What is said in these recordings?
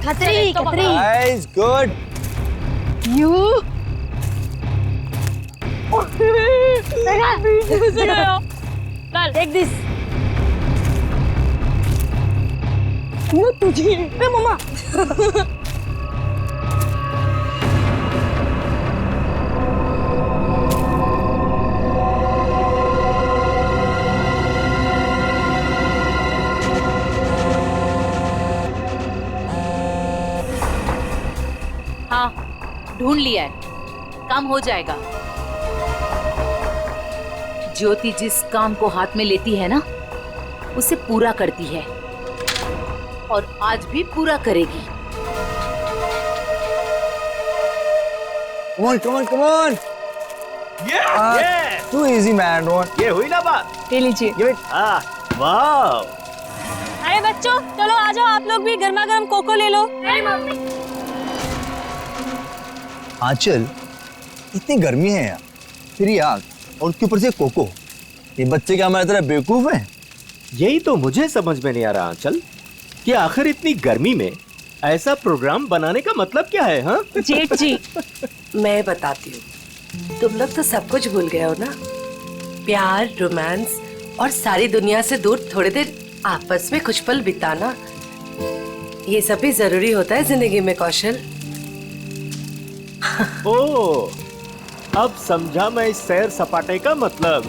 खतरी खतरी। Nice, good. You take this. वो तुझे ए मम्मा। हाँ, ढूंढ लिया है, काम हो जाएगा। ज्योति जिस काम को हाथ में लेती है ना, उसे पूरा करती है और आज भी पूरा करेगी। Come on, come on, come on. Too easy, man. Ron. ये हुई ना बात। ले लीजिए। Give it. वाह। अरे बच्चों, चलो आ जाओ, आप लोग भी गर्मा गर्म कोको ले लो। आंचल, इतनी गर्मी है यार, फिर ये आग और उसके ऊपर से कोको। ये बच्चे क्या हमारी तरह बेवकूफ हैं? यही तो मुझे समझ में नहीं आ रहा आंचल कि आखिर इतनी गर्मी में ऐसा प्रोग्राम बनाने का मतलब क्या है? हाँ जेठ जी, मैं बताती हूँ। तुम लोग तो सब कुछ भूल गए हो ना, प्यार, रोमांस और सारी दुनिया से दूर थोड़ी देर आपस में कुछ पल बिताना, ये सब भी जरूरी होता है जिंदगी में कौशल। ओ, अब समझा मैं इस सैर सपाटे का मतलब।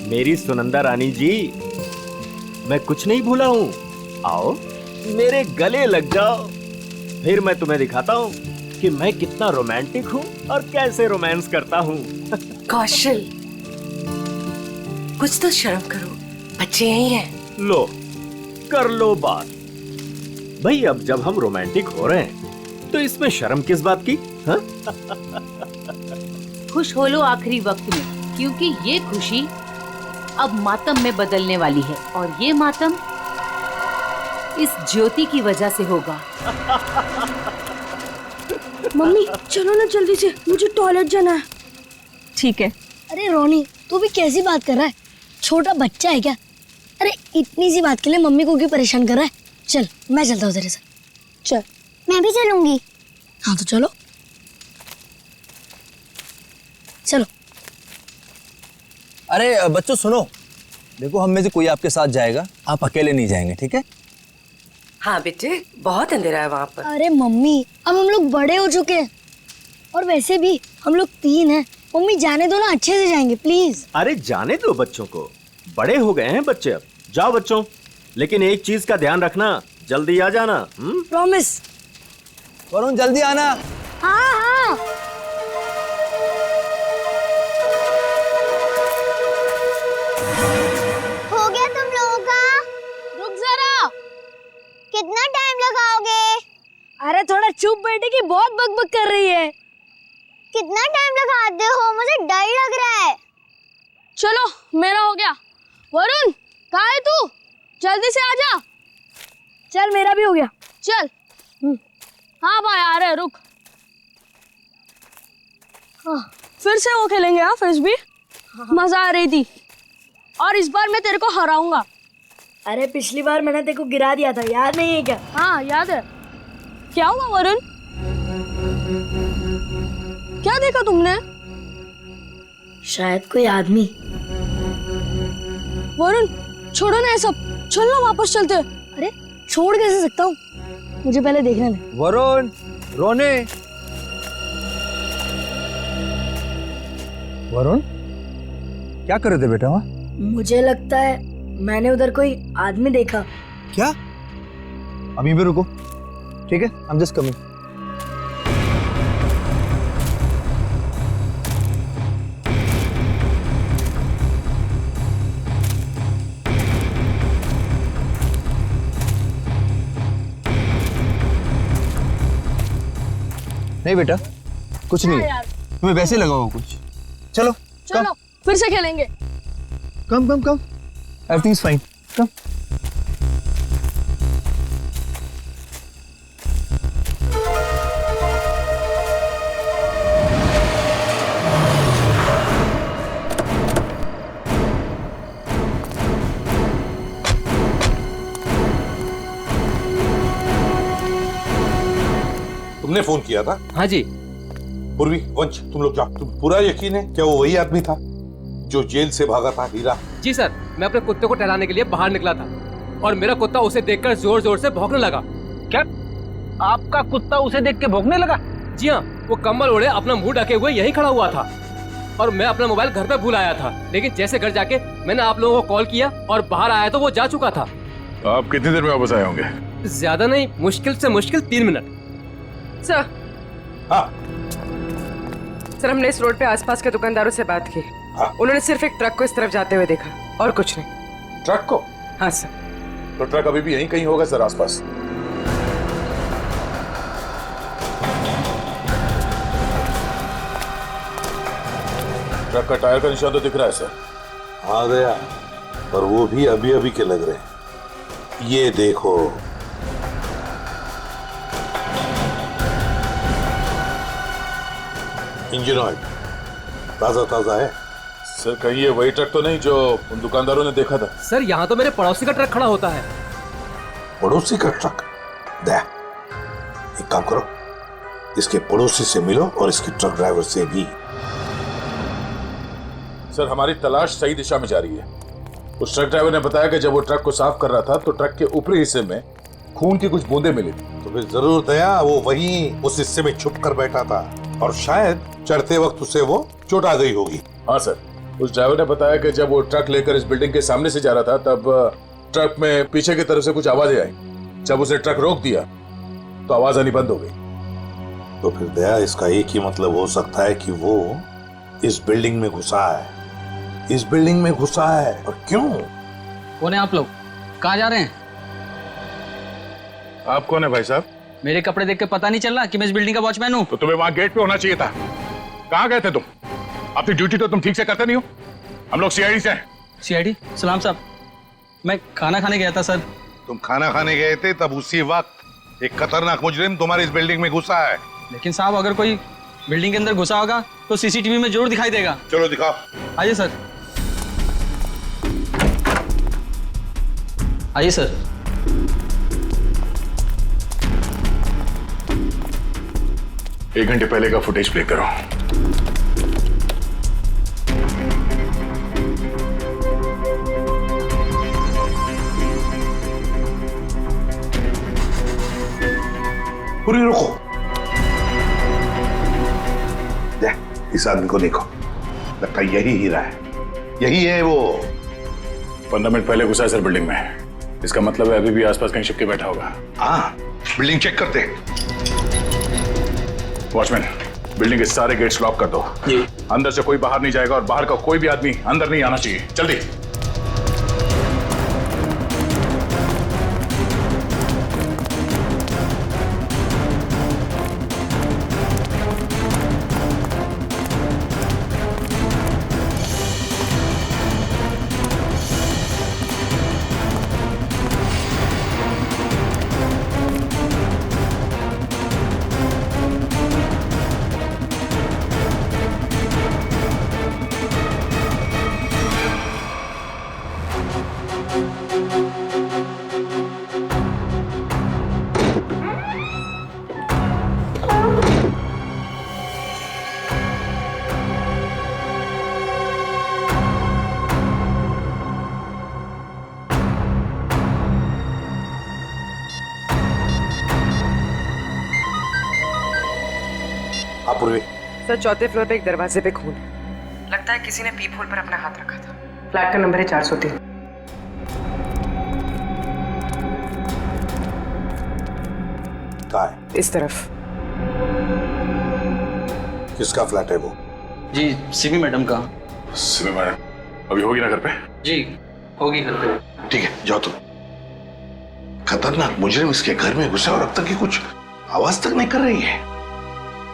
मेरी सुनंदा रानी जी, मैं कुछ नहीं भूला हूँ। आओ मेरे गले लग जाओ, फिर मैं तुम्हें दिखाता हूँ कि मैं कितना रोमांटिक हूँ और कैसे रोमांस करता हूँ। कौशल, कुछ तो शर्म करो, बच्चे यही हैं। लो, कर लो बात। भाई अब जब हम रोमांटिक हो रहे हैं तो इसमें शर्म किस बात की? हाँ? खुश हो लो आखिरी वक्त में, क्योंकि ये खुशी अब मातम में बदलने वाली है और ये मातम इस ज्योति की वजह से होगा। मम्मी चलो ना जल्दी से, मुझे टॉयलेट जाना है। ठीक है। अरे रोनी, तू भी कैसी बात कर रहा है? छोटा बच्चा है क्या? अरे इतनी सी बात के लिए मम्मी को क्यों परेशान कर रहा है? चल मैं चलता हूँ तेरे साथ। चल। मैं भी चलूंगी। हाँ तो चलो चलो। अरे बच्चों सुनो, देखो हम में से कोई आपके साथ जाएगा, आप अकेले नहीं जाएंगे, ठीक है? हाँ बेटे, बहुत अंधेरा है वहाँ पर। अरे मम्मी, अब हम लोग बड़े हो चुके हैं और वैसे भी हम लोग 3 हैं। मम्मी जाने दो ना, अच्छे से जाएंगे प्लीज। अरे जाने दो बच्चों को, बड़े हो गए हैं बच्चे अब। जाओ बच्चों, लेकिन एक चीज का ध्यान रखना, जल्दी आ जाना। प्रॉमिस। वरुण जल्दी आना। हाँ हाँ। हो गया तुम लोगों का? रुक जरा। कितना टाइम लगाओगे? अरे थोड़ा चुप बैठे कि बहुत बकबक कर रही है। कितना टाइम लगाते हो? मुझे डर लग रहा है। चलो मेरा हो गया। वरुण कहाँ है तू? जल्दी से आजा। चल मेरा भी हो गया। चल। हाँ भाई आ रहे, रुक। हाँ फिर से वो खेलेंगे। हाँ फ्रिस्बी, मजा आ रही थी और इस बार मैं तेरे को हराऊंगा। अरे पिछली बार मैंने तेरे को गिरा दिया था, याद नहीं है क्या? हाँ याद है। क्या हुआ वरुण? क्या देखा तुमने? शायद कोई आदमी। वरुण छोड़ो ना ये सब, चल ना वापस चलते। अरे छोड़ कैसे सकता हूँ, मुझे पहले देखने दे। वरुण, रोने। वरुण क्या कर रहे थे बेटा वहाँ? मुझे लगता है मैंने उधर कोई आदमी देखा। क्या? अभी भी रुको, ठीक है? I'm just coming. नहीं बेटा, कुछ नहीं है। तुम्हें वैसे लगा होगा कुछ। चलो चलो फिर से खेलेंगे। कम कम कम, एवरीथिंग इज फाइन, कम। तुमने फोन किया था? हाँ जी। पूर्वी, वंश, तुम लोग जाओ। तुम पूरा यकीन है क्या वो वही आदमी था जो जेल से भागा था? हीरा? जी सर, मैं अपने कुत्ते को टहलाने के लिए बाहर निकला था और मेरा कुत्ता उसे देखकर जोर जोर से भौंकने लगा। क्या आपका कुत्ता उसे देख के भौंकने लगा? जी हाँ, वो कंबल ओढ़े अपना मुंह ढके हुए यहीं खड़ा हुआ था और मैं अपना मोबाइल घर पे भूल आया था, लेकिन जैसे घर जाके मैंने आप लोगों को कॉल किया और बाहर आया तो वो जा चुका था। आप कितनी देर में वापस आए होंगे? ज्यादा नहीं, मुश्किल से मुश्किल 3 मिनट। सर। हाँ सर, हमने इस रोड पे आसपास के दुकानदारों से बात की। हाँ? उन्होंने सिर्फ एक ट्रक को इस तरफ जाते हुए देखा और कुछ नहीं। ट्रक को? हाँ सर। तो ट्रक अभी भी यहीं कहीं होगा सर, आसपास। ट्रक का टायर का निशान तो दिख रहा है सर। हाँ गया, पर वो भी अभी अभी के लग रहे हैं। ये देखो, इंजन ऑयल ताजा ताजा है। सर कहीं ये वही ट्रक तो नहीं जो उन दुकानदारों ने देखा था? सर यहाँ तो मेरे पड़ोसी का ट्रक खड़ा होता है। पड़ोसी का ट्रक? दया, एक काम करो, इसके पड़ोसी से मिलो और इसके ट्रक ड्राइवर से भी। सर हमारी तलाश सही दिशा में जा रही है। उस ट्रक ड्राइवर ने बताया कि जब वो ट्रक को साफ कर रहा था तो ट्रक के ऊपरी हिस्से में खून की कुछ बूंदें मिली। तो फिर जरूर दया वो वहीं उस हिस्से में छुप कर बैठा था और शायद चढ़ते वक्त उसे वो चोट आ गई होगी। हाँ सर, उस ड्राइवर ने बताया कि जब वो ट्रक लेकर इस बिल्डिंग के सामने से जा रहा था तब ट्रक में पीछे की तरफ से कुछ आवाजें आई। जब उसे ट्रक रोक दिया तो आवाज आनी बंद हो गई। तो फिर दया इसका एक ही मतलब हो सकता है कि वो इस बिल्डिंग में घुसा है। इस बिल्डिंग में घुसा है। और क्यों? कौन है आप लोग? कहाँ जा रहे हैं? आप कौन है भाई साहब? मेरे कपड़े देख के पता नहीं चल रहा कि मैं इस बिल्डिंग का वॉचमैन हूँ? तो तुम्हें वहां गेट पे होना चाहिए था। कहाँ गए थे तुम? अपनी ड्यूटी तो तुम ठीक से करते नहीं हो। हम लोग सीआईडी से हैं। सीआईडी? सलाम साहब, मैं खाना खाने गया था सर। तुम खाना खाने गए थे तब उसी वक्त एक खतरनाक मुजरिम तुम्हारी इस बिल्डिंग में घुसा है। लेकिन साहब अगर कोई बिल्डिंग के अंदर घुसा होगा तो सीसीटीवी में जरूर दिखाई देगा। चलो दिखाओ। आइए सर। आइए सर। एक घंटे पहले का फुटेज प्ले करो। पूरी रुको। इस आदमी को देखो, लगता है यही हीरा है। यही है वो। 15 मिनट पहले घुसा है सर बिल्डिंग में। इसका मतलब है अभी भी आसपास कहीं छिप के बैठा होगा। हाँ, बिल्डिंग चेक करते। वॉचमैन, बिल्डिंग के सारे गेट्स लॉक कर दो। अंदर से कोई बाहर नहीं जाएगा और बाहर का कोई भी आदमी अंदर नहीं आना चाहिए। जल्दी। सर, चौथे फ्लोर पे एक दरवाजे पे खून। लगता है किसी ने पीप होल पर अपना हाथ रखा था। फ्लैट का नंबर है 403। कहाँ है? इस तरफ। किसका फ्लैट है वो? जी, सिमी मैडम का। सिमी मैडम अभी होगी ना घर पे? जी होगी घर पे। ठीक है, जाओ तुम। खतरनाक मुजरिम इसके घर में घुसा और अब तक ये कुछ आवाज तक नहीं कर रही है।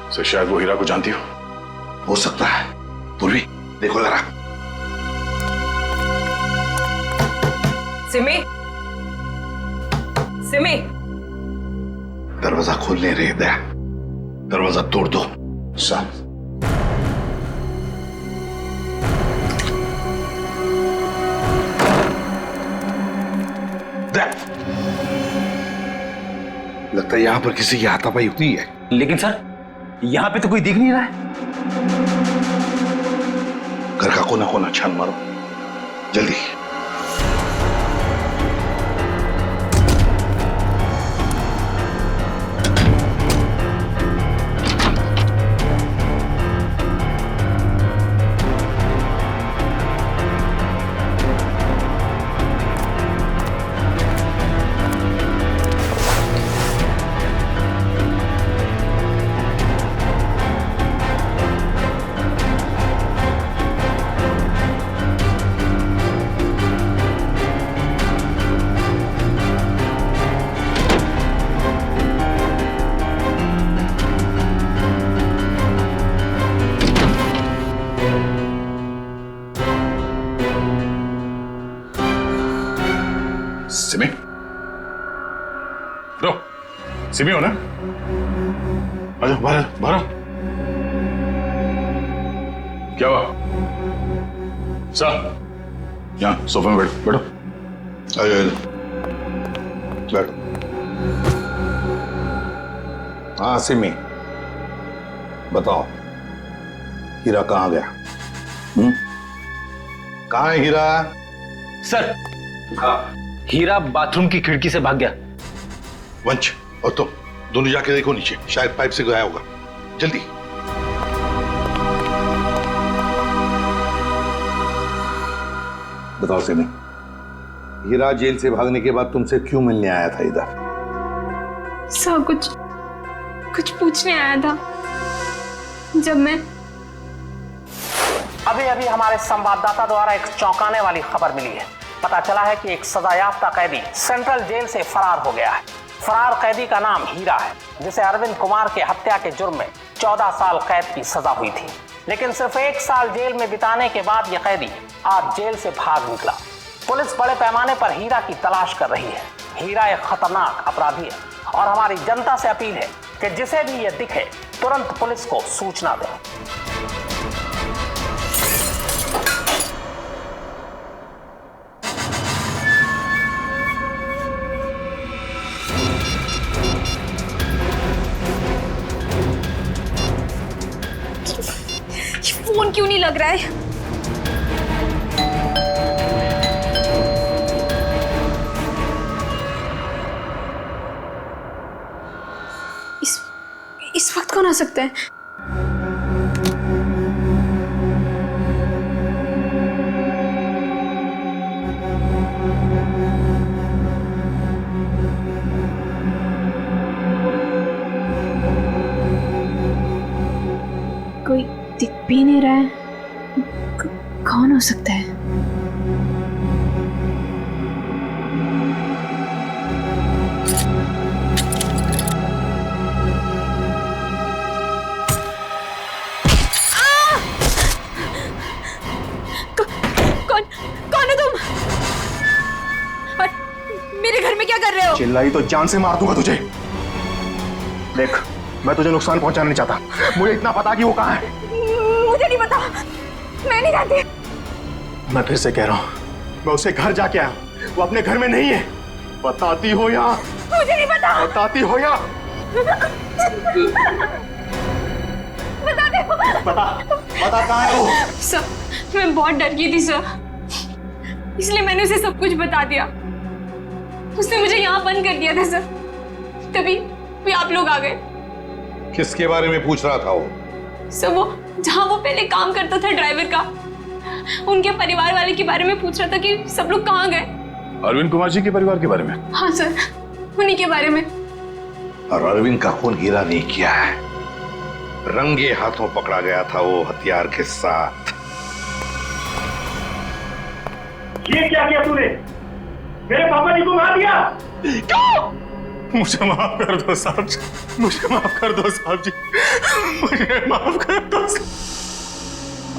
सर शायद वो हीरा को जानती हो सकता है। पूर्वी, देखो जरा। सिमी, सिमी। दरवाजा खोल नहीं रही दया। दरवाजा तोड़ दो। सर लगता है यहाँ पर किसी की हाथापाई हुई है। लेकिन सर यहाँ पे तो कोई दिख नहीं रहा है। घर का कोना कोना छान मारो जल्दी। सिमी, रो, सिमी हो ना? आजा बाहर बाहर। क्या हुआ? सर, यहाँ सोफे में बैठो बैठो। आजा बैठो। हाँ सिमी, बताओ हीरा कहाँ गया? कहाँ है हीरा? सर हीरा बाथरूम की खिड़की से भाग गया। वंश और तुम दोनों जाके देखो नीचे, शायद पाइप से गया होगा। जल्दी। बताओ सिमी, हीरा जेल से भागने के बाद तुमसे क्यों मिलने आया था इधर? सर कुछ पूछने आया था। जब मैं अभी हमारे संवाददाता द्वारा एक चौंकाने वाली खबर मिली है। पता चला है कि एक सजायाफ्ता कैदी सेंट्रल जेल से फरार हो गया है। फरार कैदी का नाम हीरा है, जिसे अरविंद कुमार के हत्या के जुर्म में 14 साल कैद की सजा हुई थी। लेकिन सिर्फ 1 साल जेल में बिताने के बाद यह कैदी आज जेल से भाग निकला। पुलिस बड़े पैमाने पर हीरा की तलाश कर रही है। हीरा एक खतरनाक अपराधी है और हमारी जनता से अपील है कि जिसे भी यह दिखे तुरंत पुलिस को सूचना दें। फोन क्यों नहीं लग रहा है? इस वक्त कौन आ सकता है? कोई दिख भी नहीं रहा है। कौन हो सकता है? कौन है तुम? और मेरे घर में क्या कर रहे हो? चिल्लाई तो जान से मार दूंगा तुझे। देख, मैं तुझे नुकसान पहुंचाना नहीं चाहता। मुझे इतना पता कि वो कहाँ है। मुझे नहीं पता, मैं नहीं जानती। मैं फिर से कह रहा हूँ, मैं उसे घर जाके आया, वो अपने घर में नहीं है। बताती हो या? मुझे नहीं पता। बताती हो या? बता दे। बता कहाँ है वो? सर, मैं बहुत डर गई थी सर, इसलिए मैंने उसे सब कुछ बता दिया। उसने मुझे यहाँ बंद कर दिया था सर, तभी आप लोग आ गए। किसके बारे में पूछ रहा था वो? सर, वो जहाँ वो पहले काम करता था ड्राइवर का, उनके परिवार वाले के बारे में पूछ रहा था कि सब लोग कहाँ गए। अरविंद कुमार जी के परिवार के बारे में? हाँ सर, उन्हीं के बारे में। और अरविंद का खून हीरा नहीं किया है, रंगे हाथों पकड़ा गया था वो हथियार के साथ। ये क्या किया तूने? मेरे पापा जी को मार दिया। क्यों? मुझे माफ कर दो साहब जी, मुझे माफ कर दो साहब जी, मुझे माफ कर दो।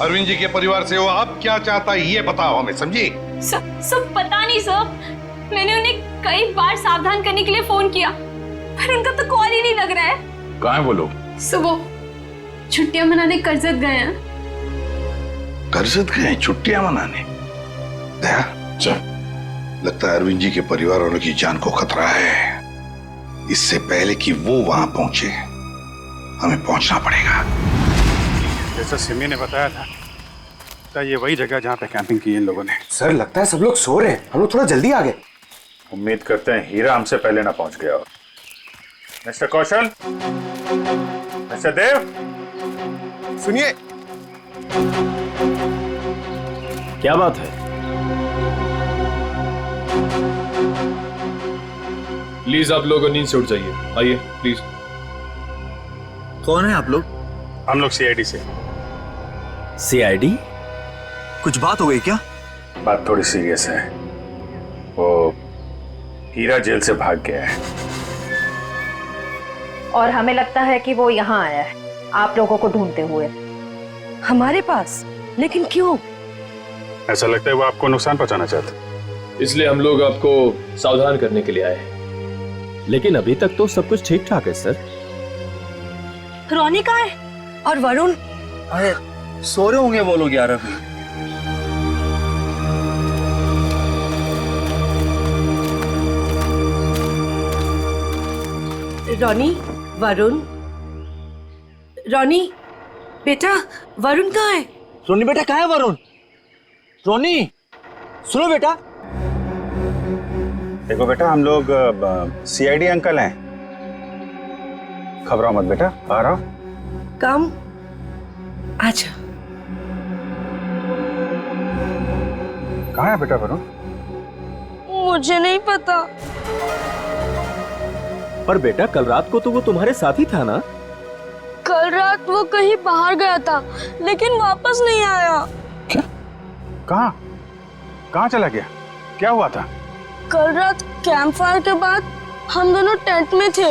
अरविंद जी के परिवार से वो अब क्या चाहता है ये बताओ हमें, समझी? सब पता नहीं सर, मैंने उन्हें कई बार सावधान करने के लिए फोन किया, पर उनका तो कॉल ही नहीं लग रहा है। कहाँ है वो लोग? सर, वो छुट्टियां मनाने करजत गए हैं। करजत गए छुट्टियां मनाने? दया, चल, लगता है अरविंद जी के परिवार वालों की जान को खतरा है। इससे पहले कि वो वहां पहुंचे हमें पहुंचना पड़ेगा। जैसा सिमी ने बताया था तो ये वही जगह जहाँ पे कैंपिंग की इन लोगों ने। सर लगता है सब लोग सो रहे हैं, हम लोग थोड़ा जल्दी आ गए। उम्मीद करते हैं हीरा हमसे पहले ना पहुंच गया हो। मिस्टर कौशल, मिस्टर देव, सुनिए। क्या बात है? प्लीज आप लोग नींद से उठ जाइए, आइए प्लीज। कौन है आप लोग? हम लोग सीआईडी से। सीआईडी? कुछ बात हो गई क्या? बात थोड़ी सीरियस है। वो हीरा जेल से भाग गया है और हमें लगता है कि वो यहाँ आया है आप लोगों को ढूंढते हुए। हमारे पास? लेकिन क्यों? ऐसा लगता है वो आपको नुकसान पहुंचाना चाहता। इसलिए हम लोग आपको सावधान करने के लिए आए हैं। लेकिन अभी तक तो सब कुछ ठीक ठाक है सर। रोनी कहाँ है? और वरुण? अरे सो रहे होंगे वो लोग यार अभी। रोनी, वरुण, रोनी बेटा, वरुण कहाँ है? रोनी बेटा कहाँ है वरुण? रोनी सुनो बेटा। देखो बेटा, हम लोग सीआईडी अंकल हैं, घबराओ मत बेटा, आ रहा हूं। काम अच्छा। कहाँ है बेटा वरुण? मुझे नहीं पता। पर बेटा कल रात को तो वो तुम्हारे साथ ही था ना? कल रात वो कहीं बाहर गया था लेकिन वापस नहीं आया। क्या? कहाँ? कहाँ चला गया? क्या हुआ था? कल रात कैंप फायर के बाद हम दोनों टेंट में थे।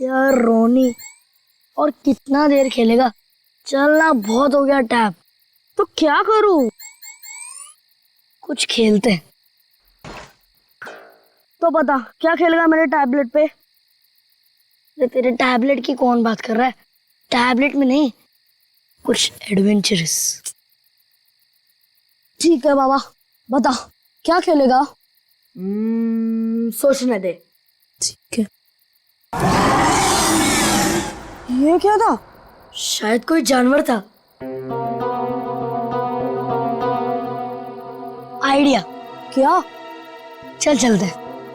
यार रोनी, और कितना देर खेलेगा? चलना बहुत हो गया टैब। तो क्या करूं? कुछ खेलते हैं। तो बता क्या खेलेगा मेरे टैबलेट पे? तेरे टैबलेट की कौन बात कर रहा है? टैबलेट में नहीं, कुछ एडवेंचरस। ठीक है बाबा, बता क्या खेलेगा? सोचने दे। ठीक है। ये क्या था? शायद कोई जानवर था। आइडिया। क्या? चल चलते।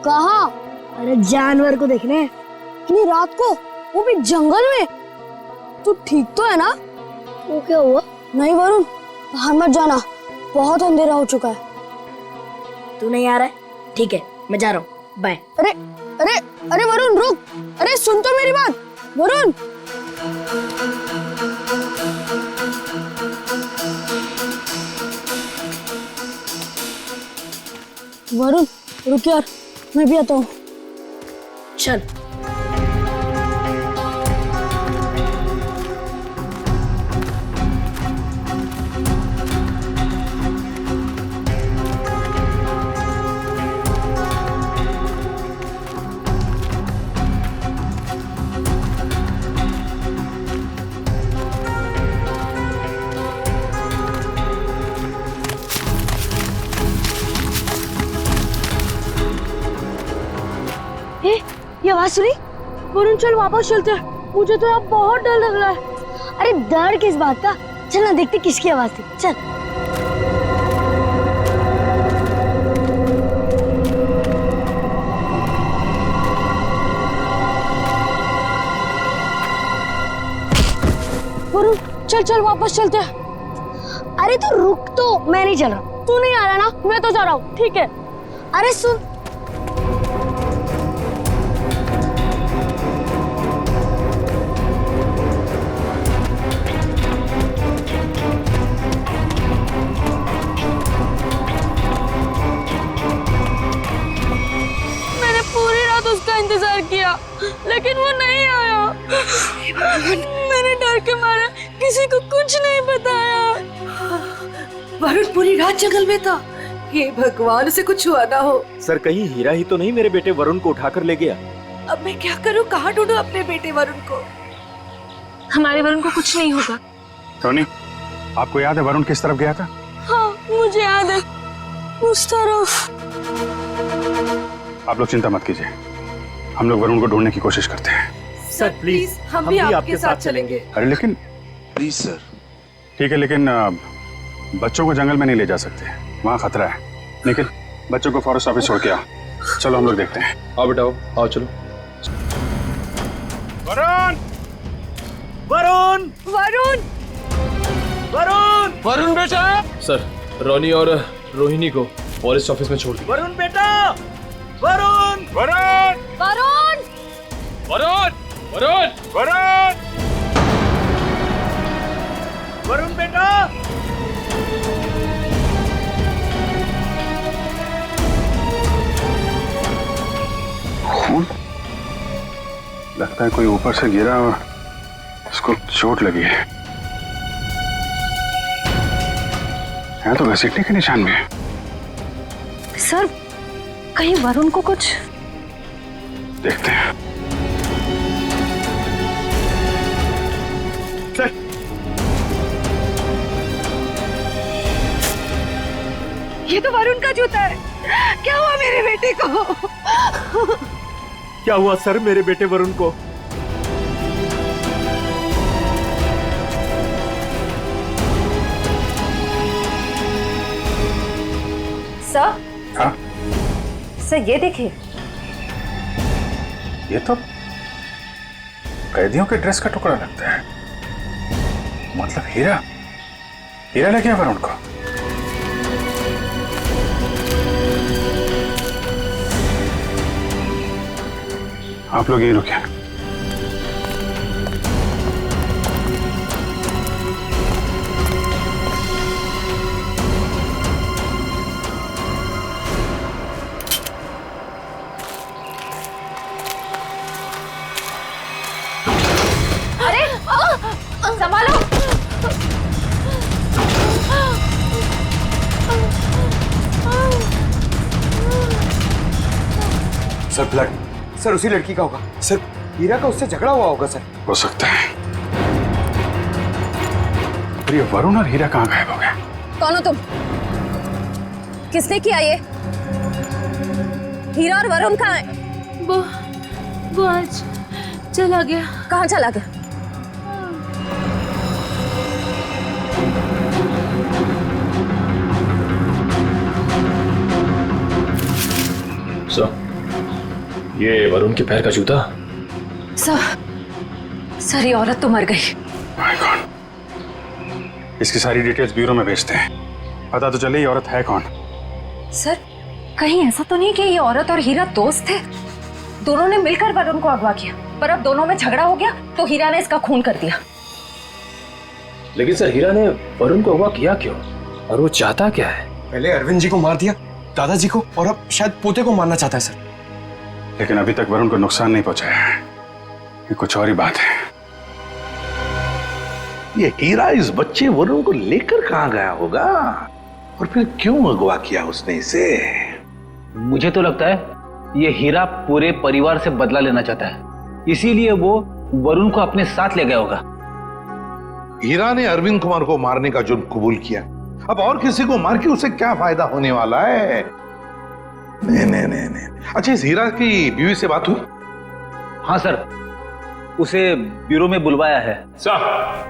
कहाँ? अरे जानवर को देखने। इतनी रात को, वो भी जंगल में? तू ठीक तो है ना? वो क्या हुआ? नहीं वरुण, बाहर मत जाना, बहुत अंधेरा हो चुका है। तू नहीं आ रहा है? ठीक है, मैं जा रहा हूँ, बाय। अरे अरे अरे वरुण रुक, अरे सुन तो मेरी बात वरुण। वरुण रुक यार, मैं भी आता हूँ। चल। ये आवाज सुनी? वरुण चल वापस चलते हैं, मुझे तो यहाँ बहुत डर लग रहा है। अरे डर किस बात का? चल ना देखते किसकी आवाज थी। चल। वरुण चल चल वापस चलते हैं। अरे तो रुक तो, मैं नहीं चल रहा। तू नहीं आ रहा ना? मैं तो जा रहा हूँ। ठीक है। अरे सुन, इंतजार किया लेकिन वो नहीं आया। मैंने डर के मारे किसी को कुछ नहीं बताया। वरुण पूरी रात जंगल में था। हे भगवान, उसे कुछ हुआ ना हो। सर कहीं हीरा ही तो नहीं मेरे बेटे वरुण को उठाकर ले गया? अब मैं क्या करूं? कहाँ ढूंढूं अपने बेटे वरुण को? हमारे वरुण को कुछ नहीं होगा। रोनी, आपको याद है वरुण किस तरफ गया था? हाँ, मुझे याद है उस तरफ। आप लोग चिंता मत कीजिए, हम लोग वरुण को ढूंढने की कोशिश करते हैं। सर प्लीज हम भी आपके साथ चलेंगे। अरे लेकिन प्लीज सर। ठीक है, लेकिन बच्चों को जंगल में नहीं ले जा सकते, वहाँ खतरा है। लेकिन बच्चों को फॉरेस्ट ऑफिस छोड़ के आओ। चलो हम लोग देखते हैं। आओ बेटा आओ चलो। वरुण वरुण वरुण वरुण वरुण बेटा। सर रोनी और रोहिणी को फॉरेस्ट ऑफिस में छोड़ दिया। वरुण बेटा वरुण वरुण वरुण वरुण वरुण वरुण वरुण बेटा। खून लगता है कोई ऊपर से गिरा और उसको चोट लगी है। यहाँ तो घसीटने के निशान में है। सर कहीं वरुण को कुछ देखते हैं। सर ये तो वरुण का जूता है। क्या हुआ मेरे बेटे को? क्या हुआ सर मेरे बेटे वरुण को? सर हाँ? सर ये देखिए, ये तो कैदियों के ड्रेस का टुकड़ा लगता है। मतलब हीरा हीरा लग गया वरुण को। आप लोग यहीं रुके। अरे संभालो। सर ब्लड, सर उसी लड़की का होगा। सर हीरा का उससे झगड़ा हुआ होगा सर। हो सकता है। पर ये वरुण और हीरा कहाँ गायब हो गए? कौन हो तुम? किसने किया ये? हीरा और वरुण कहाँ है? वो आज चला गया। कहाँ चला गया? सर ये वरुण के पैर का जूता। सर ये औरत तो मर गई। My God. इसकी सारी डिटेल्स ब्यूरो में भेजते हैं, पता तो चले ये औरत है कौन। सर कहीं ऐसा तो नहीं कि ये औरत और हीरा दोस्त थे? दोनों ने मिलकर वरुण को अगवा किया, पर अब दोनों में झगड़ा हो गया तो हीरा ने इसका खून कर दिया। लेकिन सर हीरा ने वरुण को अगवा किया क्यों और वो चाहता क्या है? पहले अरविंद जी को मार दिया, दादाजी को, और अब शायद पोते को मारना चाहता है सर। लेकिन अभी तक वरुण को नुकसान नहीं पहुंचाया है। ये कुछ और ही बात है। ये हीरा इस बच्चे वरुण को लेकर कहाँ गया होगा और फिर क्यों अगवा किया उसने इसे? मुझे तो लगता है ये हीरा पूरे परिवार से बदला लेना चाहता है, इसीलिए वो वरुण को अपने साथ ले गया होगा। हीरा ने अरविंद कुमार को मारने का जुर्म कबूल किया, अब और किसी को मार के उसे क्या फायदा होने वाला है? नहीं। अच्छा, इस हीरा की बीवी से बात हुई? हाँ सर, उसे ब्यूरो में बुलवाया है। सर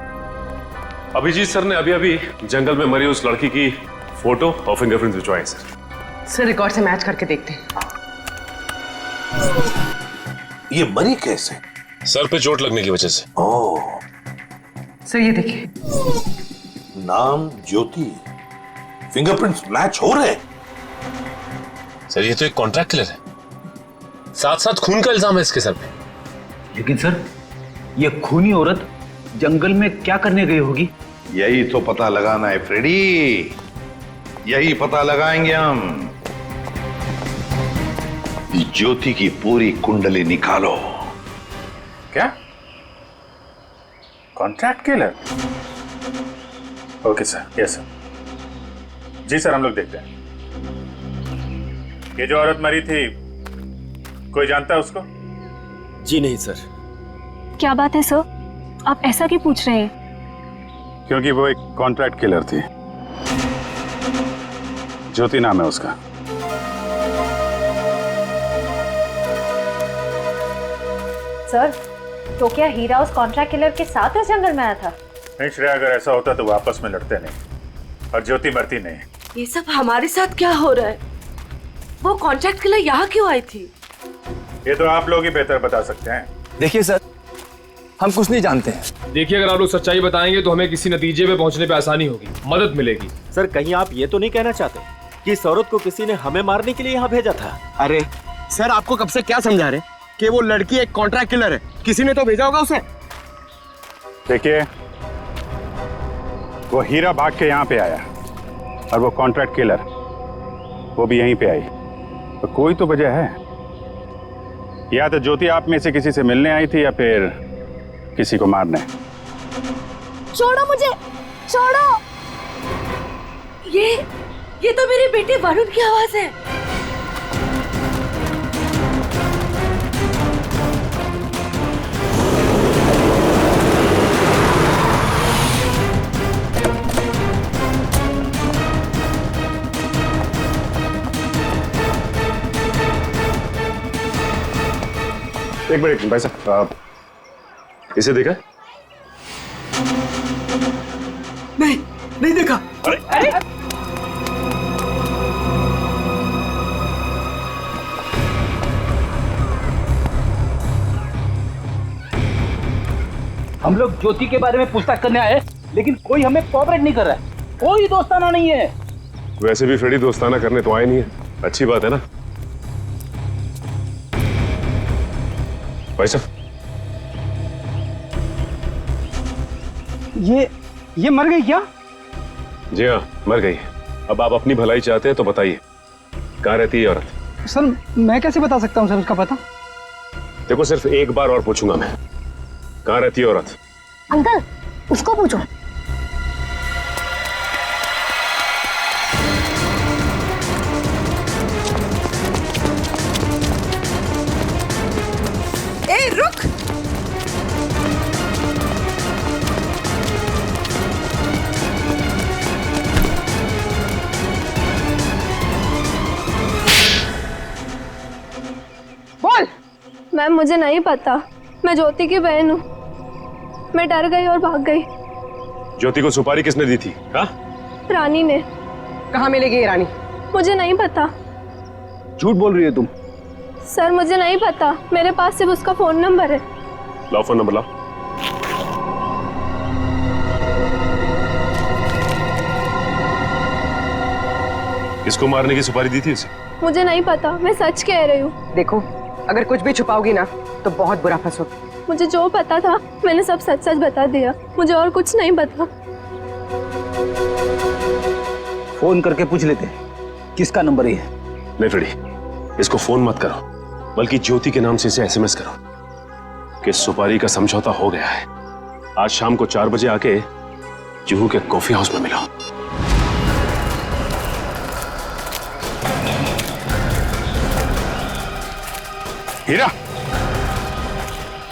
अभिजीत सर ने अभी अभी जंगल में मरी उस लड़की की फोटो और फिंगरप्रिंट्स भिजवाए सर रिकॉर्ड से मैच करके देखते हैं। ये मरी कैसे? सर पे चोट लगने की वजह से। ओह, सर ये देखिए, नाम ज्योति, फिंगरप्रिंट्स मैच हो रहे हैं। सर ये तो एक कॉन्ट्रैक्ट किलर है, साथ साथ खून का इल्जाम है इसके सर पे। लेकिन सर ये खूनी औरत जंगल में क्या करने गई होगी? यही तो पता लगाना है फ्रेडी, यही पता लगाएंगे हम। ज्योति की पूरी कुंडली निकालो। क्या? Contract killer? Okay sir, yes sir. जी सर, हम लोग देखते हैं। ये जो औरत मरी थी, कोई जानता है उसको? जी नहीं सर। क्या बात है सर, आप ऐसा क्यों पूछ रहे हैं? क्योंकि वो एक कॉन्ट्रैक्ट किलर थी। ज्योति नाम है उसका। सर, तो क्या हीरा उस कॉन्ट्रैक्ट किलर के साथ इस जंगल में आया था? नहीं श्रेया, अगर ऐसा होता तो वापस में लड़ते नहीं और ज्योति मरती नहीं। ये सब हमारे साथ क्या हो रहा है? वो कॉन्ट्रैक्ट किलर यहाँ क्यों आई थी? ये तो आप लोग ही बेहतर बता सकते हैं। देखिए सर, हम कुछ नहीं जानते हैं। देखिए, अगर आप लोग सच्चाई बताएंगे तो हमें किसी नतीजे पे पहुंचने पे आसानी होगी, मदद मिलेगी। सर, कहीं आप ये तो नहीं कहना चाहते कि इस औरत को किसी ने हमें मारने के लिए यहाँ भेजा था? अरे सर, आपको कब से क्या समझा रहे कि वो लड़की एक कॉन्ट्रैक्ट किलर है? किसी ने तो भेजा होगा उसे। देखिए, वो हीरा भाग के यहाँ पे आया और वो कॉन्ट्रैक्ट किलर वो भी यहीं पे आई, तो कोई तो वजह है। या तो ज्योति आप में से किसी से मिलने आई थी या फिर किसी को मारने। छोड़ो मुझे, छोड़ो। ये तो मेरे बेटे वरुण की आवाज है। एक मिनट भाई साहब, आप इसे देखा? नहीं देखा। अरे हम लोग ज्योति के बारे में पूछताछ करने आए, लेकिन कोई हमें कोऑपरेट नहीं कर रहा है। कोई दोस्ताना नहीं है। वैसे भी फ्रेडी दोस्ताना करने तो आए नहीं है, अच्छी बात है ना। भाई साहब, ये मर गई क्या? जी हाँ, मर गई। अब आप अपनी भलाई चाहते हैं तो बताइए, कहाँ रहती है औरत? सर, मैं कैसे बता सकता हूँ सर उसका पता? देखो, सिर्फ एक बार और पूछूंगा मैं, कहाँ रहती है औरत? अंकल, उसको पूछो। ए, रुक। बोल। मैम, मुझे नहीं पता। मैं ज्योति की बहन हूँ। मैं डर गई और भाग गई। ज्योति को सुपारी किसने दी थी? हाँ? रानी ने। कहाँ मिलेगी ये रानी? मुझे नहीं पता। झूठ बोल रही है तुम। सर, मुझे नहीं पता। मेरे पास सिर्फ उसका फोन नंबर है। लाओ फोन नंबर, लाओ। किसको मारने की सुपारी दी थी उसे? मुझे नहीं पता, मैं सच कह रही हूँ। देखो, अगर कुछ भी छुपाओगी ना तो बहुत बुरा फंसोगी। मुझे जो पता था मैंने सब सच सच बता दिया। मुझे और कुछ नहीं पता। फोन करके पूछ लेते किसका नंबर है। नहीं फ्रेडी, इसको फोन मत करो, बल्कि ज्योति के नाम से इसे एसएमएस करो कि सुपारी का समझौता हो गया है। आज शाम को 4 बजे आके जुहू के कॉफी हाउस में मिलो। हीरा,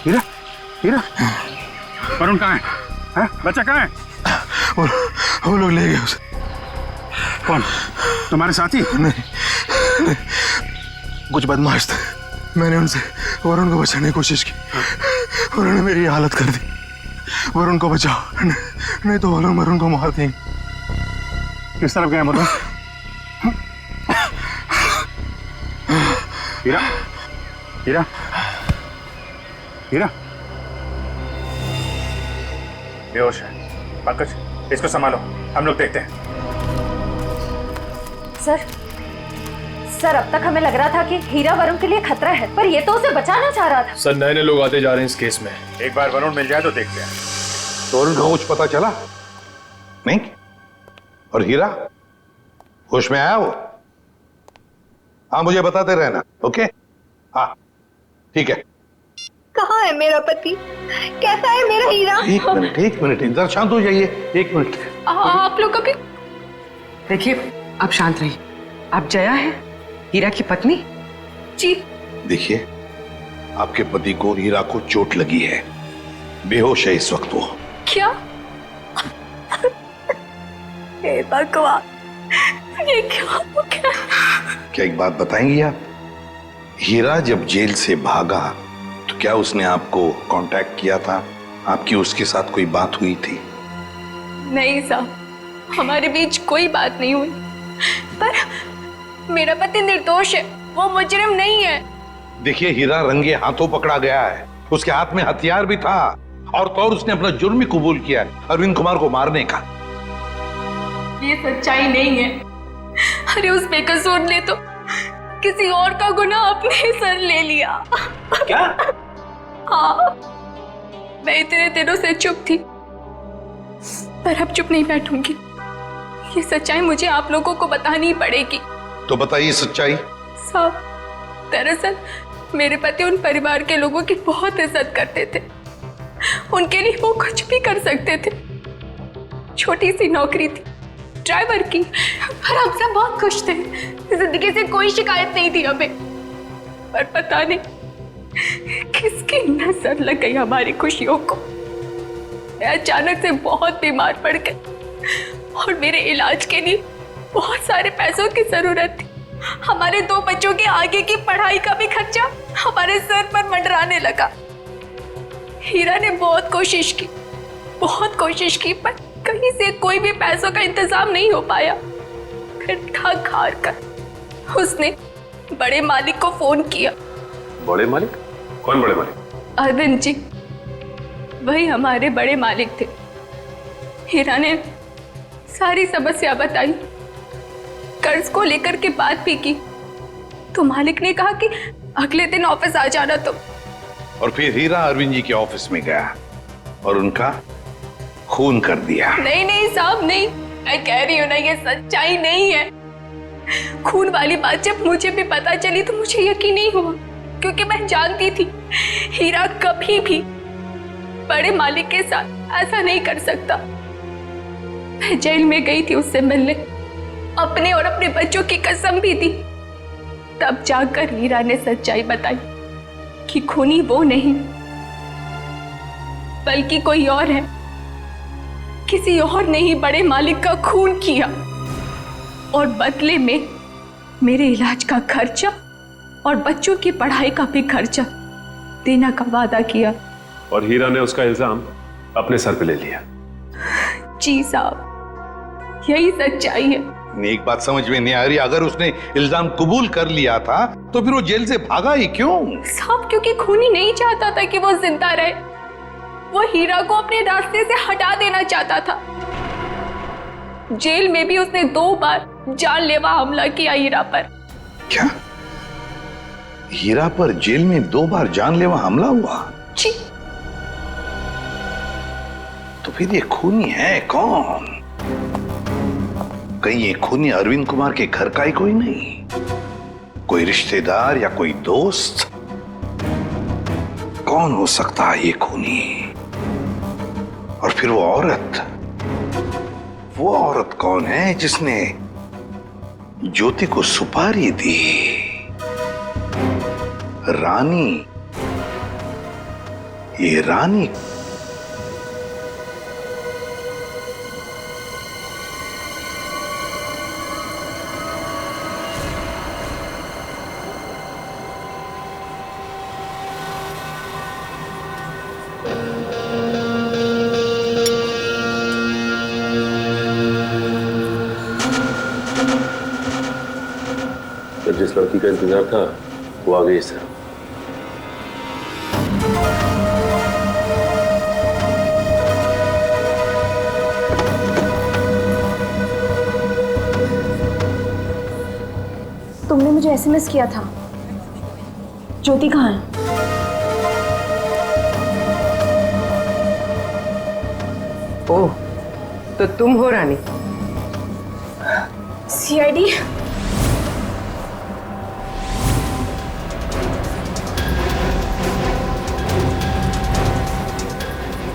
हीरा, हीरा, वरुण कहाँ है? हैं? बच्चा कहाँ है? वो लोग ले गए उसे। कौन? तुम्हारे साथी? नहीं, कुछ बदमाश थे। मैंने उनसे वरुण को बचाने की कोशिश की, उन्होंने मेरी हालत कर दी। वरुण को बचाओ, नहीं तो वो लोग वरुण को मार देंगे। किस तरफ गए मतलब? हीरा, हीरा, हीरा, बेहोश है। पंकज, इसको संभालो, हम लोग देखते हैं। सर, अब तक हमें लग रहा था कि हीरा वरुण के लिए खतरा है, पर ये तो उसे बचाना चाह रहा था। सर, नए नए लोग आते जा रहे हैं इस केस में। एक बार वरुण मिल जाए तो देखते हैं। तो वरुण को कुछ पता चला नहीं? और हीरा होश में आया वो? हाँ, मुझे बताते रहना। ओके? हाँ, ठीक है। कहाँ है मेरा पति? कैसा है मेरा हीरा? एक मिनट, इधर शांत हो जाइए। एक मिनट। आप लोग कभी। देखिए, आप शांत रहिए। आप जया है, हीरा की पत्नी? जी। देखिए, आपके पति को हीरा को चोट लगी है, बेहोश है इस वक्त वो। क्या? हे भगवान, ये क्या हो गया? क्या एक बात बताएंगी आप? हीरा जब जेल से भागा तो क्या उसने आपको कांटेक्ट किया था? आपकी उसके साथ कोई बात हुई थी? नहीं साहब, हमारे बीच कोई बात नहीं हुई। पर मेरा पति निर्दोष है, वो मुजरिम नहीं है। देखिए, हीरा रंगे हाथों पकड़ा गया है। उसके हाथ में हथियार भी था और तो और उसने अपना जुर्म ही कबूल किया है, अरविंद कुमार को मारने का। ये सच्चाई नहीं है। अरे उस बेकसूर ने तो किसी और का गुनाह अपने सर ले लिया। क्या? हाँ, मैं इतने दिनों से चुप थी, पर अब चुप नहीं बैठूंगी। ये सच्चाई मुझे आप लोगों को बतानी पड़ेगी। तो बताइए सच्चाई। साहब, दरअसल मेरे पति उन परिवार के लोगों की बहुत इज्जत करते थे। उनके लिए वो कुछ भी कर सकते थे। छोटी सी नौकरी थी, ड्राइवर की, पर हम सब बहुत खुश थे। जिंदगी से कोई शिकायत नहीं थी हमें। पर पता नहीं किसकी नजर लग गई हमारी खुशियों को। मैं अचानक से बहुत बीमार पड़ गई और मेरे इलाज के लिए बहुत सारे पैसों की जरूरत थी। हमारे 2 बच्चों के आगे की पढ़ाई का भी खर्चा हमारे सर पर मंडराने लगा। हीरा ने बहुत कोशिश की, पर कहीं से कोई भी पैसों का इंतजाम नहीं हो पाया। फिर थक हार कर उसने बड़े मालिक को फोन किया। बड़े मालिक? कौन बड़े मालिक? अरविंद जी, वही हमारे बड़े मालिक थे। हीरा ने सारी समस्या बताई, कर्ज को लेकर के बात भी की, तो मालिक ने कहा कि अगले दिन ऑफिस आ जाना। तो और फिर हीरा अरविंद जी के ऑफिस में गया और उनका खून कर दिया। नहीं साहब, नहीं, मैं कह रही हूँ ना, ये सच्चाई नहीं है। खून वाली बात जब मुझे भी पता चली तो मुझे यकीन नहीं हुआ, क्योंकि मैं जानती थी हीरा कभी भी बड़े मालिक के साथ ऐसा नहीं कर सकता। मैं जेल में गई थी उससे मिलने, अपने और अपने बच्चों की कसम भी दी। तब जाकर हीरा ने सच्चाई बताई कि खूनी वो नहीं बल्कि कोई और है। किसी और ने ही बड़े मालिक का खून किया और बदले में मेरे इलाज का खर्चा और बच्चों की पढ़ाई का भी खर्चा देने का वादा किया। और हीरा ने उसका इल्जाम अपने सर पे ले लिया। जी साहब, यही सच्चाई है। एक बात समझ में नहीं आ रही, अगर उसने इल्जाम कबूल कर लिया था तो फिर वो जेल से भागा ही क्यों? साहब, क्योंकि खूनी नहीं चाहता था कि वो जिंदा रहे। वो हीरा को अपने रास्ते से हटा देना चाहता था। जेल में भी उसने 2 बार जानलेवा हमला किया हीरा पर। क्या? हीरा पर जेल में 2 बार जानलेवा हमला हुआ? जी। तो फिर ये खूनी है कौन? कहीं ये खूनी अरविंद कुमार के घर का ही कोई नहीं? कोई रिश्तेदार या कोई दोस्त? कौन हो सकता है ये खूनी? और फिर वो औरत कौन है जिसने ज्योति को सुपारी दी? रानी। ये रानी जिस लड़की का इंतजार था वो आ गई सर। तुमने मुझे एसएमएस किया था। ज्योति कहाँ है? ओह, तो तुम हो रानी? सीआईडी?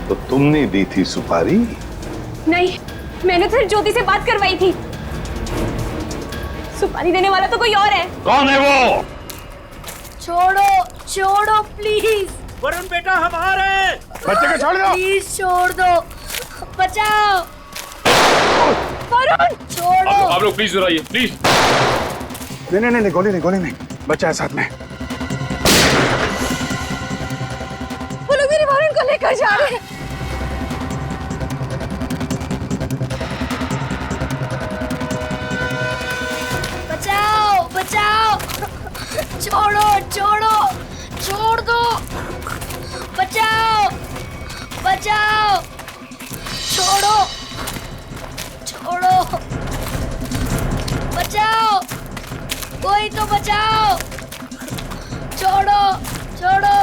तो तुमने दी थी सुपारी? नहीं, मैंने तो ज्योति से बात करवाई थी। सुपारी देने वाला तो कोई और है। कौन है वो? छोड़ो प्लीज। वरुण बेटा, हम आ रहे हैं। बच्चे को छोड़ दो। प्लीज छोड़ दो, बचाओ। वरुण छोड़ो। आप लोग प्लीज इधर आइए, प्लीज। नहीं, गोली नहीं, बच्चा है साथ में। वो लोग मेरे वरुण को लेकर जा रहे हैं। बचाओ बचाओ, छोड़ो छोड़ो, छोड़ दो, बचाओ बचाओ, छोड़ो छोड़ो, बचाओ, कोई तो बचाओ, छोड़ो छोड़ो।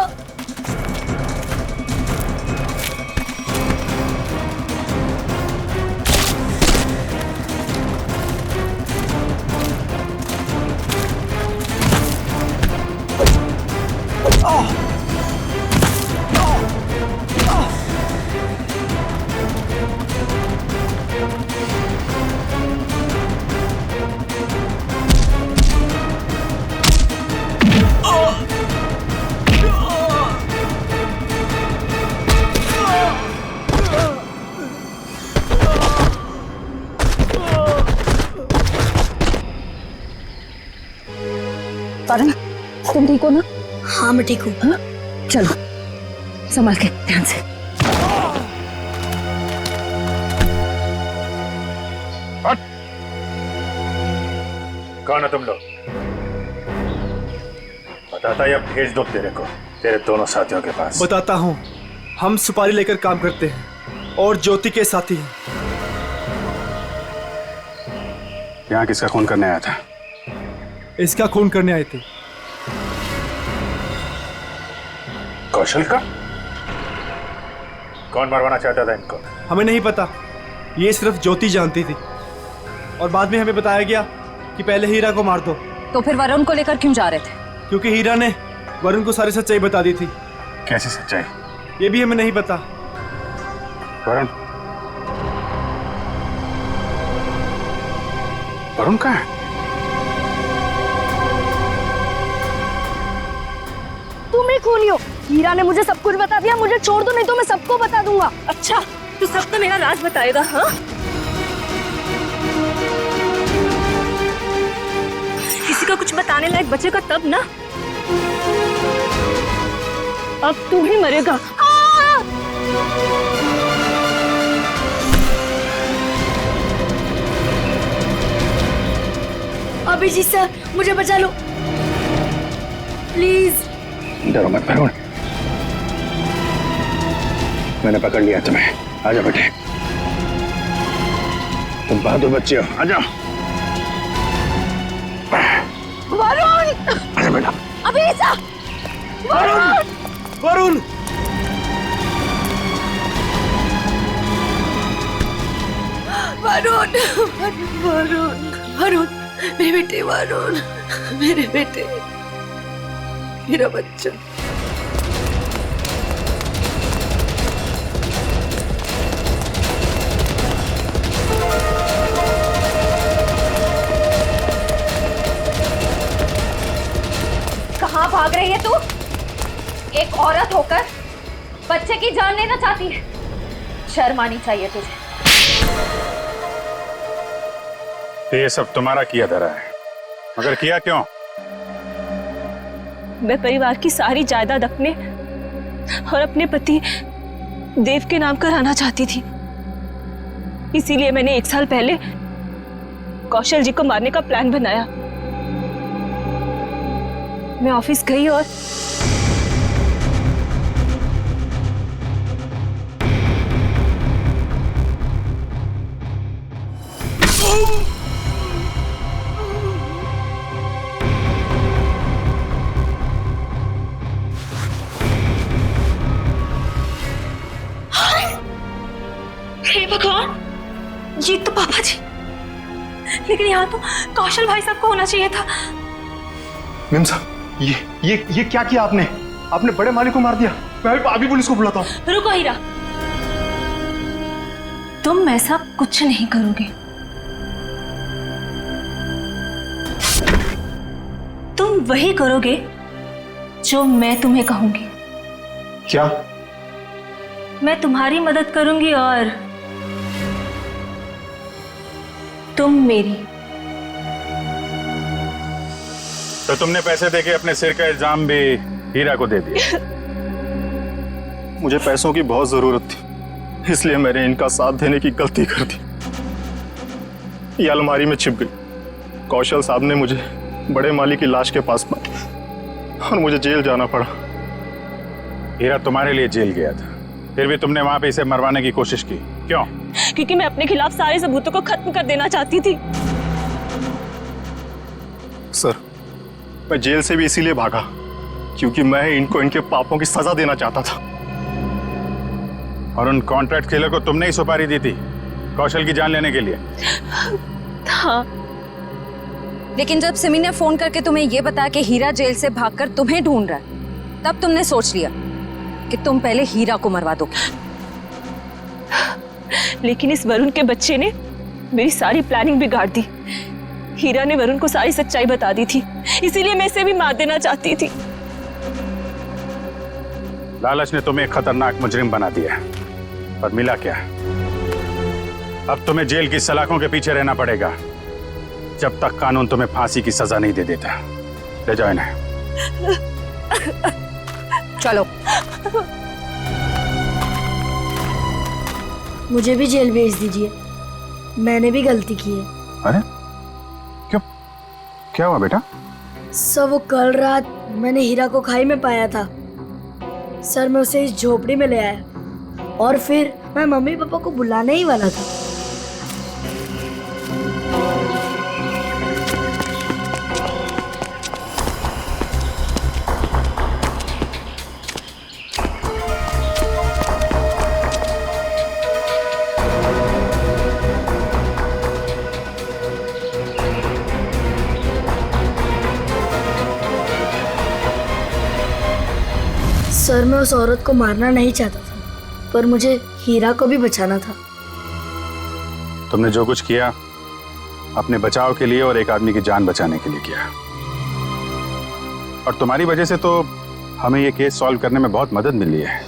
वरुण, तुम ठीक हो ना? हाँ मैं ठीक हूँ। चलो संभाल के, ध्यान से। कौन हो तुम लोग? बताता या भेज दो तेरे को तेरे दोनों साथियों के पास। बताता हूँ, हम सुपारी लेकर काम करते हैं और ज्योति के साथी हैं। यहाँ किसका खून करने आया था? इसका खून करने आए थे। कौशल का? कौन मरवाना चाहता था इनको? हमें नहीं पता, ये सिर्फ ज्योति जानती थी और बाद में हमें बताया गया कि पहले हीरा को मार दो। तो फिर वरुण को लेकर क्यों जा रहे थे? क्योंकि हीरा ने वरुण को सारी सच्चाई बता दी थी। कैसी सच्चाई? ये भी हमें नहीं पता। वरुण कहाँ है? तुम ही खूनी हो। हीरा ने मुझे सब कुछ बता दिया, मुझे छोड़ दो नहीं तो मैं सबको बता दूंगा। अच्छा, तू सबको मेरा राज बताएगा? हाँ, किसी का कुछ बताने लायक बचेगा तब ना। अब तू ही मरेगा। अभिजीत सर, मुझे बचा लो प्लीज। डरो मत वरुण, मैंने पकड़ लिया तुम्हें। आ जाओ बेटे, तुम बहादुर बच्चे हो, आ जाओ। वरुण! आ जाओ बेटा। अभिजीत! वरुण! वरुण! वरुण, वरुण, वरुण, मेरे बेटे वरुण, मेरे बेटे, मेरा बच्चा। कहाँ भाग रही है तू? एक औरत होकर बच्चे की जान लेना चाहती है। शर्म आनी चाहिए तुझे। तो ये सब तुम्हारा किया धरा है, मगर किया क्यों? मैं परिवार की सारी जायदाद अपने और अपने पति देव के नाम कराना चाहती थी। इसीलिए मैंने 1 साल पहले कौशल जी को मारने का प्लान बनाया। मैं ऑफिस गई और हे भगवान, ये तो पापा जी। लेकिन यहाँ तो कौशल भाई साहब को होना चाहिए था। मेम साहब, ये क्या किया आपने? आपने बड़े मालिक को मार दिया। मैं अभी पुलिस को बुलाता हूँ। रुको हीरा, तुम ऐसा कुछ नहीं करोगे। तुम वही करोगे जो मैं तुम्हें कहूंगी। क्या? मैं तुम्हारी मदद करूंगी और तुम मेरी। तो तुमने पैसे देके अपने सिर का इल्जाम भी हीरा को दे दिया। मुझे पैसों की बहुत जरूरत थी, इसलिए मैंने इनका साथ देने की गलती कर दी। ये अलमारी में छिप गई। कौशल साहब ने मुझे बड़े माली की लाश के पास पाया और मुझे जेल जाना पड़ा। हीरा तुम्हारे लिए जेल गया था, फिर भी तुमने वहां पे इसे मरवाने की कोशिश की, क्यों? क्योंकि मैं अपने खिलाफ सारे सबूतों को खत्म कर देना चाहती थी। सर, मैं जेल से भी इसीलिए भागा क्योंकि मैं इनको इनके पापों की सजा देना चाहता था। और उन कॉन्ट्रैक्ट किलर को तुमने ही सुपारी दी थी कौशल की जान लेने के लिए? हाँ, लेकिन जब सिमी ने फोन करके तुम्हें यह बताया कि हीरा जेल से भागकर तुम्हें ढूंढ रहा है, तब तुमने सोच लिया कि तुम पहले हीरा को मरवा दो। लेकिन इस वरुण के बच्चे ने मेरी सारी प्लानिंग बिगाड़ दी। हीरा ने वरुण को सारी सच्चाई बता दी थी, इसीलिए मैं इसे भी मार देना चाहती थी। लालच ने तुम्हें एक खतरनाक मुजरिम बना दिया, पर मिला क्या? अब तुम्हें जेल की सलाखों के पीछे रहना पड़ेगा जब तक कानून तुम्हें फांसी की सजा नहीं दे देता। ले जाओ इन्हें। चलो। मुझे भी जेल भेज दीजिए, मैंने भी गलती की है। अरे क्यों, क्या हुआ बेटा? सर, वो कल रात मैंने हीरा को खाई में पाया था। सर, मैं उसे इस झोपड़ी में ले आया और फिर मैं मम्मी पापा को बुलाने ही वाला था। सर, मैं उस औरत को मारना नहीं चाहता था, पर मुझे हीरा को भी बचाना था। तुमने जो कुछ किया अपने बचाव के लिए और एक आदमी की जान बचाने के लिए किया, और तुम्हारी वजह से तो हमें ये केस सॉल्व करने में बहुत मदद मिली है।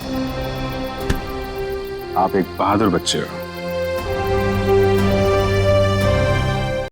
आप एक बहादुर बच्चे हो।